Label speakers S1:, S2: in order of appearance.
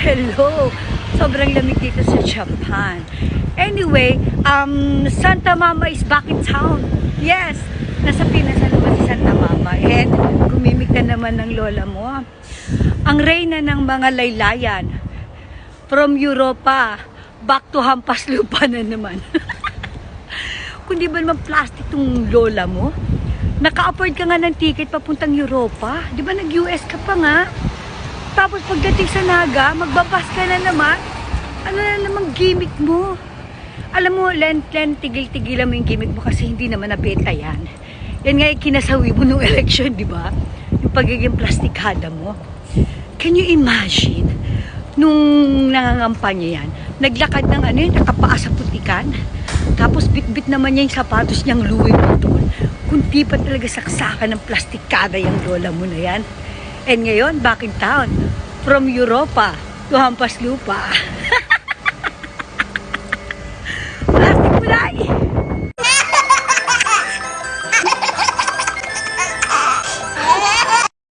S1: Hello! Sobrang lamig dito sa Japan. Anyway, Santa Mama is back in town. Yes! Nasa Pinas na naman si Santa Mama. And gumimik na naman ng lola mo. Ang reyna ng mga laylayan. From Europa, back to hampas lupa na naman. Kung di ba naman plastic tong lola mo? Naka-afford ka nga ng ticket papuntang Europa. Di ba nag-US ka pa nga? Tapos pagdating sa Naga, magbabas ka na naman. Ano na namang gimmick mo? Alam mo, Len, tigil-tigilan mo yung gimmick mo kasi hindi naman nabenta yan. Yan nga yung kinasawi mo nung election, di ba? Yung pagiging plastikada mo. Can you imagine? Nung nangangampanya yan, naglakad ng ano yun, nakapaa sa putikan. Tapos bit-bit naman niya yung sapatos niyang Louis Vuitton. Kung di pa talaga saksakan ng plastikada yung lola mo na yan. And ngayon, back in town. From Europa to hampas lupa.